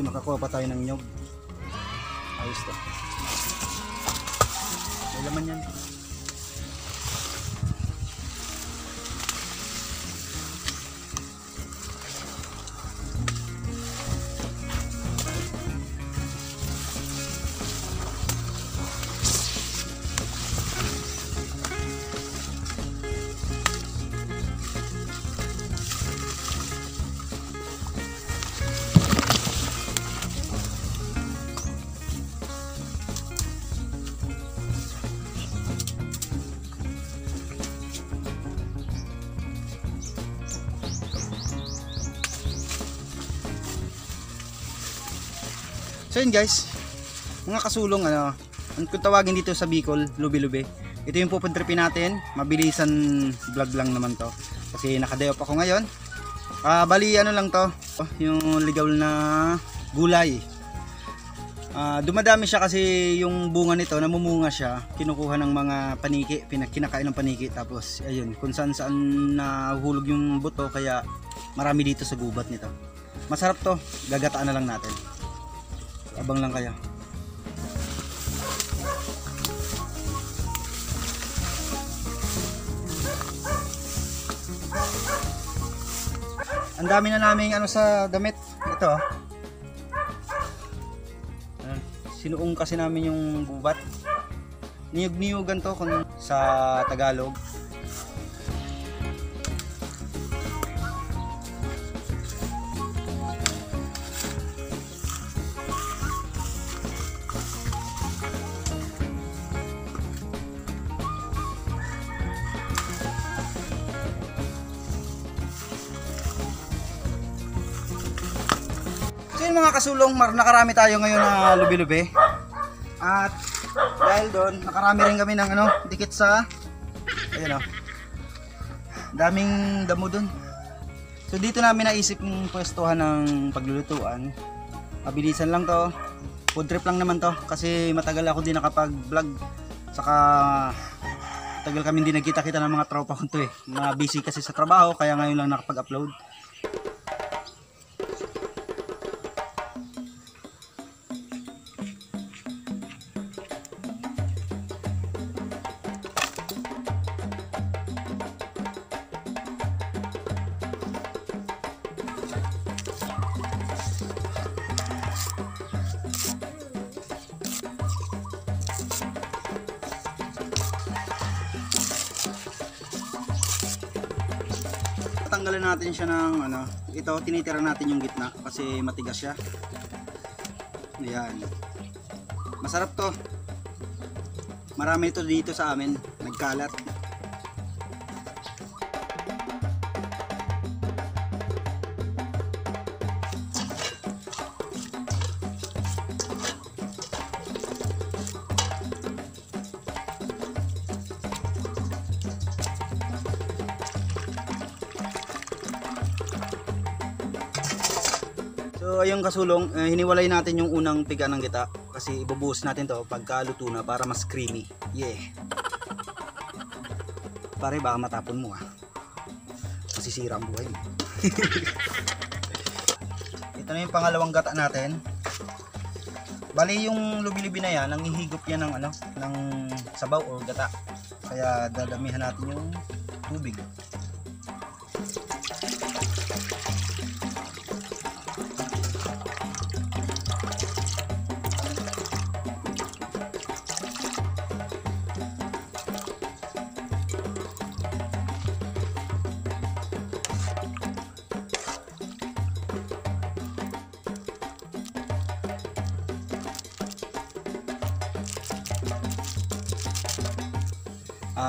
makakuha pa tayo ng nyog. Ayos to. May laman yan. So yun guys, mga kasulong, ano kung tawagin dito sa Bicol, lubi-lubi. Ito yung pupuntripin natin, mabilisan vlog lang naman to. Kasi nakaday off ako ngayon. Bali ano lang to, yung ligaw na gulay. Dumadami siya kasi yung bunga nito, namumunga siya, kinukuha ng mga paniki, kinakain ng paniki. Tapos ayun, kung saan saan nahulog yung buto, kaya marami dito sa gubat nito. Masarap to, gagataan na lang natin. Abang lang kayo. Ang dami na naming ano sa damit. Ito. Sinuong kasi namin yung gubat. Niyog-niyugan to kung sa Tagalog. So yun mga kasulong, nakarami tayo ngayon na lubi-lubi. At dahil doon, nakarami rin kami ng ano, dikit sa ayun o. Daming damo doon. So dito namin naisip yung pwestuhan ng paglulutuan. Mabilisan lang to. Food trip lang naman to kasi matagal ako din nakapag-vlog. Saka tagal kami hindi nagkita-kita ng mga tropa ko to eh. Mga busy kasi sa trabaho kaya ngayon lang nakapag-upload. Tanggalin natin siya ng ano, ito tinitira natin yung gitna kasi matigas siya. Ayan. Masarap to. Marami ito dito sa amin, nagkalat. So ayun kasulong, hiniwalay natin yung unang piga ng gita kasi ibubuhos natin to pagka luto na para mas creamy. Yeah. Pare baka matapon mo masisira ang buhay mo. Ito na yung pangalawang gata natin. Bali yung lubi-lubi na yan, nanghihigop yan ng ano, ng sabaw o gata. Kaya dadamihan natin yung tubig.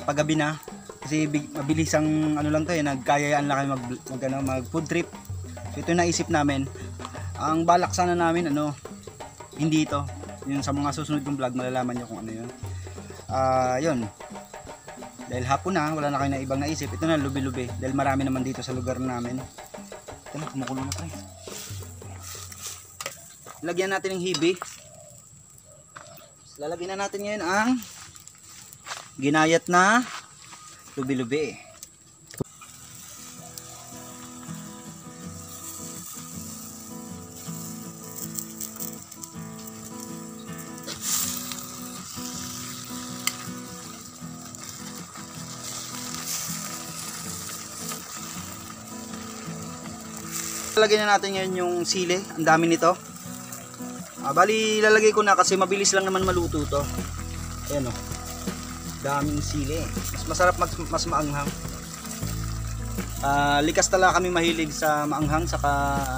Paggabi na kasi mabilis ang ano lang to eh, nagkayayaan lang kami mag food trip. So ito naisip namin, ang balak sana namin ano, hindi ito, yun sa mga susunod kong vlog malalaman nyo kung ano yun. Yun, dahil hapon na, wala na kayo na ibang naisip, ito na lubi-lubi dahil marami naman dito sa lugar namin. Ito na, kumukulo na pre. Lagyan natin ng hibi. Lalagyan na natin ngayon ang ginayat na lubi-lubi. lalagay na natin ngayon yung sili. Ang dami nito. Bali, lalagay ko na kasi mabilis lang naman maluto to. Ayan o. Daming sili. Mas masarap, mas maanghang. Likas talaga kami mahilig sa maanghang saka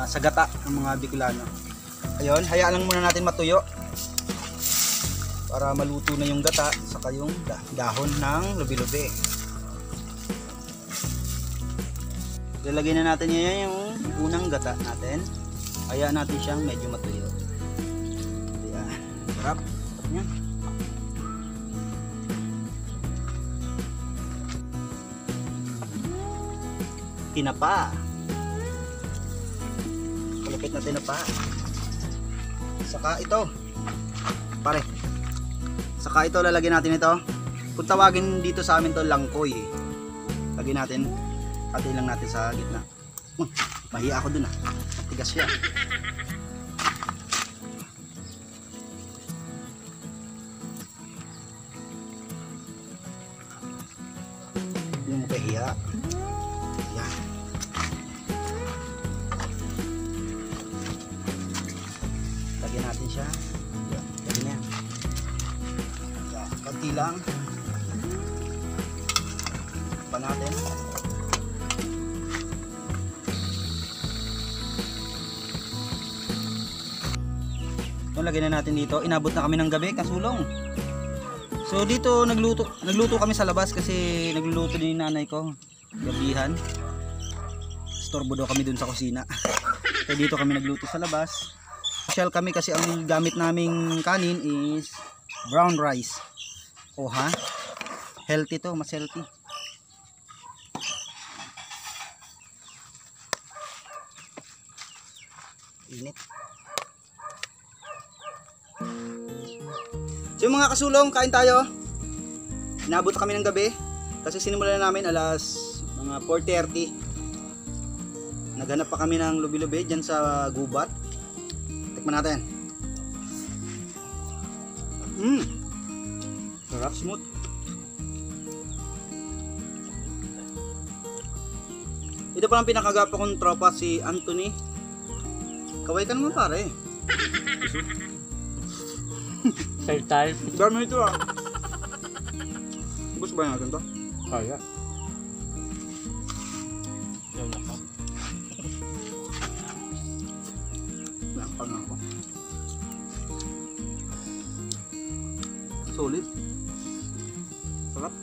sa gata ng mga Bicolano. Ayun, hayaan lang muna natin matuyo para maluto na yung gata saka yung dahon ng lubi-lubi. Lalagay na natin ngayon yung unang gata natin. Hayaan natin siyang medyo matuyo. Ayan, sarap. Sarap niya. Tinapa. Kalapit na tinapa. Saka ito. Pare. Saka ito lalagyan natin ito. Kung tawagin dito sa amin to langkoy. Lagyan natin. Hati lang natin sa gitna. Mahiya ako dun Matigas siya. Hindi mo kahiya. Yan. Lagyan natin siya. Yan. Lagyan yan. Yan. Konti lang. Pa natin. Lagyan na natin dito. Inabot na kami ng gabi, kasulong. So dito nagluto kami sa labas kasi nagluluto din yung nanay ko gabihan. Storbo daw kami dun sa kusina. So dito kami nagluto sa labas. Special kami kasi ang gamit naming kanin is brown rice. Oh ha? Healthy to, mas healthy. Init. So yung mga kasulong, kain tayo. Inabot kami ng gabi kasi sinimulan na namin alas mga 4:30. Naghanap pa kami ng lubi-lubi dyan sa gubat. Tikman natin. Sarap, smooth. Ito pa lang pinakagapo kong tropa, si Anthony. Kaway ka naman pare. Sir Tal. Dami ito Gusto ba natin to? Kaya. Yaw na ka. Nakapag na ako. Solid. Sarap.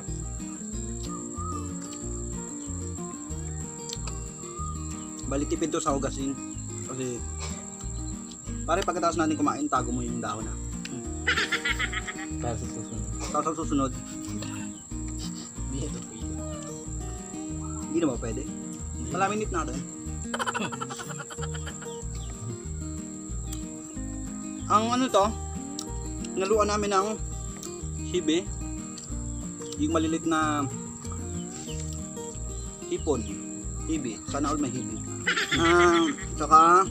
Balitipin to sa hugasin. Kasi pare pagkatapos natin kumain, tago mo yung dahon Para sa susunod. Tapos ang susunod, Hindi ito pwede. hindi na ba pwede? Malaminit natin. Ang ano to, naluan namin ng hibe, yung malilit na hipon, hibe, sana all may hibe. Saka,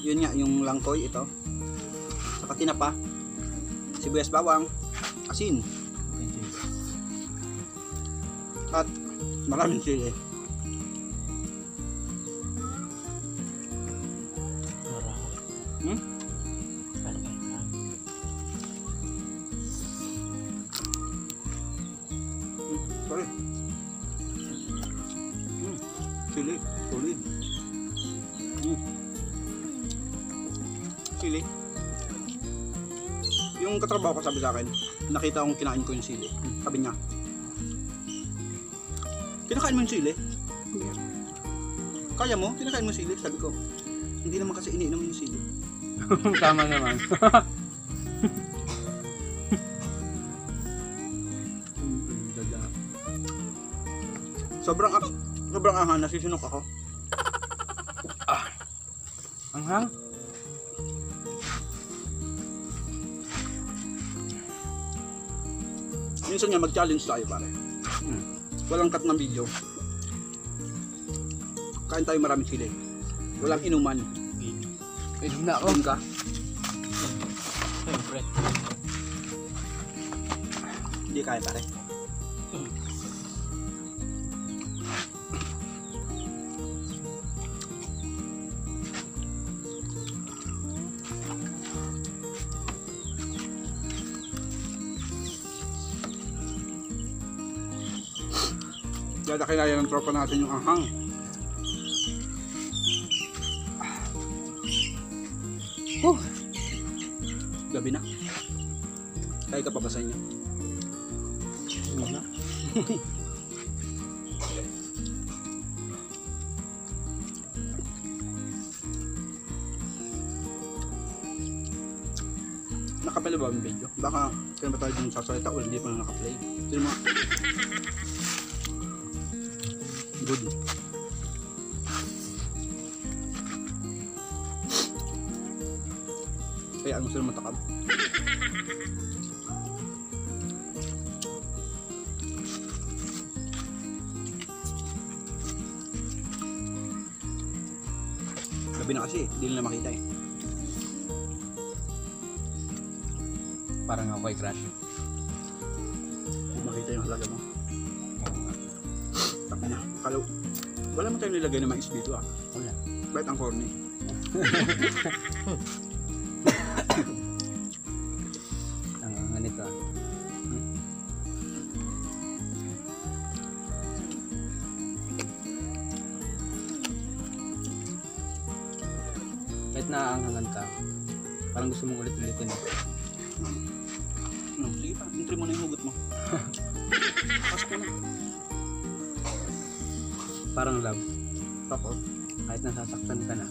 yun nga, yung langkoy ito, saka tinapa, sibuyas bawang, asin, at maraming sili. Marami. Sorry. Sili, solid. Sili. Yung katrabaho ko sabi sa akin, nakita kong kinain ko yung sili. Sabi niya, kinakain mo yung sili? Kaya mo? Kinakain mo yung sili? Sabi ko, hindi naman kasi iniinom yung sili. Tama naman. Sobrang anghang, nasisinok ako. Anghang? Minsan nga mag-challenge tayo pare. Walang cut ng video. Kain tayo maraming sili. Walang inuman. Inom na ako. Inom ka. Siyempre. Hindi kaya pare. Kaya ng tropa natin yung anghang. Gabi na. Kaya ka pa ba sa inyo? Wala. Nakaplay ba ang video? Baka kaya ba tayo dun sasalita o hindi pa na nakaplay? Sino mo? Good. Kaya ano sila matakab? Gabi na kasi, hindi nila makita eh. Parang ako kay Crush. Hindi makita yung halaga mo. Taka na, kalaw. Wala mo tayong nilagay na mais dito ah. Wala. Bakit ang corny? Ang ganito. Kahit naaanghangan ka, parang gusto mong ulit-ulitin. No, sige pa, entry mo na yung hugot mo. Pasok mo na. Parang love. Tapos, Kahit nasasaktan ka na,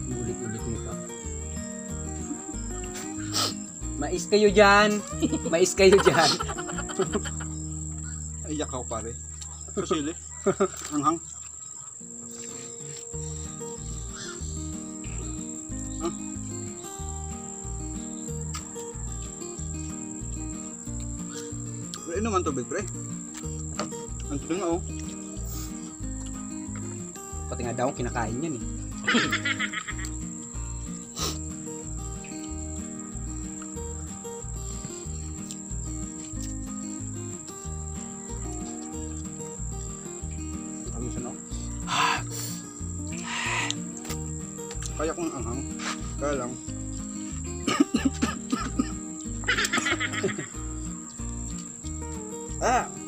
ulit-ulit mo pa. Mais kayo dyan! Mais kayo dyan! iyak ako pare. Kasili. Anghang. Ah. Pre, naman tubig pre. Ang tubig nga oh. Pati nga daw kinakain yan eh. Kamisan ako. Kaya kong anghang. Kaya lang.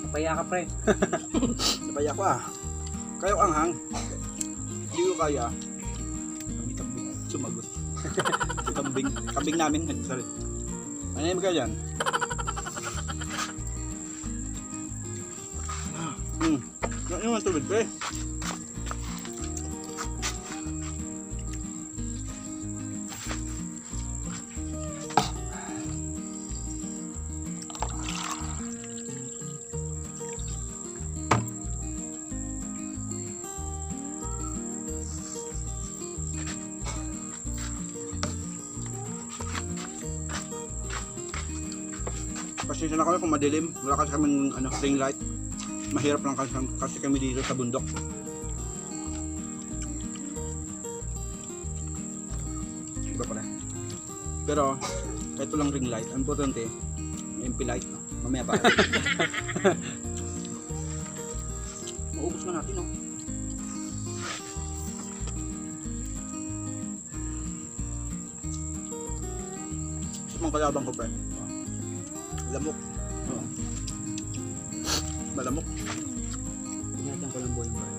Napaya ka pre. Napaya ko ah. Kaya ko anghang. Hindi ko kaya. Kambing. Sumagot. Kambing. Kambing namin. Sorry. Ano yung kaya dyan? Ano yung tubig pre? Pasensya na kami kung madilim. Wala kasi kaming ring light. Mahirap lang kasi kami dito sa bundok. Iba pala. Pero kahit walang ring light, ang importante MP light. No? Mamaya pa. Maubos na natin no. Gusto mong kalabang ko pa. Lamok. Oo. Malamok. Ingatan ko lang buhay buhay.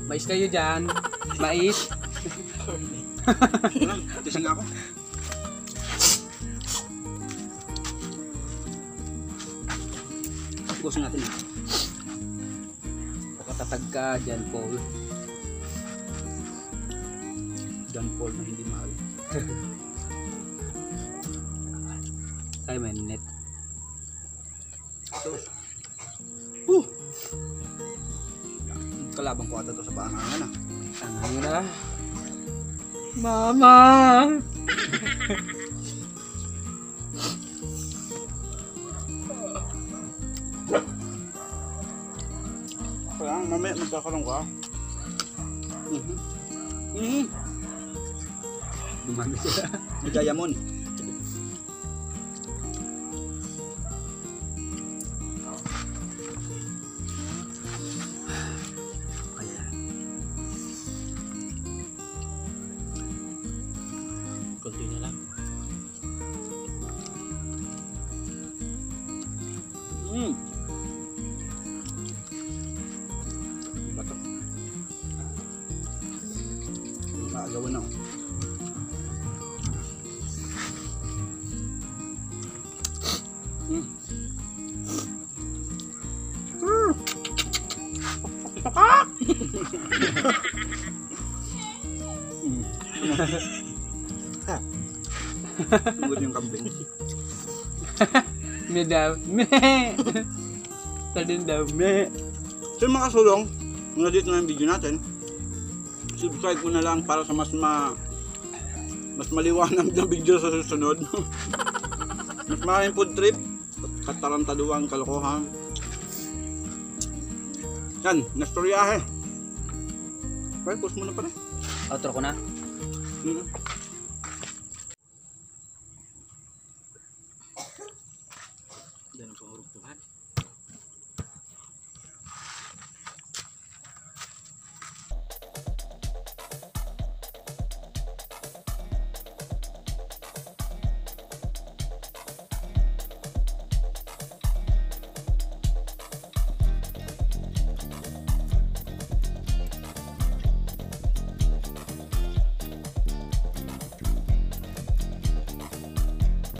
Mais kayo dyan. Mais. Ano? Tising ako. Puso natin. Pakatatag ka dyan, Paul. John Paul na hindi mahal. Kaya may net. Kalabang ko ata to sa paangangan ah. Ang na. Mama! Kaya mamaya magkakaroon ka. Dumami sila. May diamond. Kaya. Kunti na lang. Gawa na. Mm. Tungod yung kambing. Me daw. Me. Tadin daw. Me. So mga kasulong, muna dito na yung video natin. Subscribe mo na lang para sa mas maliwanag na video sa susunod. Mas maraming food trip, katarantaduang kalokohan. Yan, nastoryahe. Pwede, post mo na pala. Outro ko na. Hmm.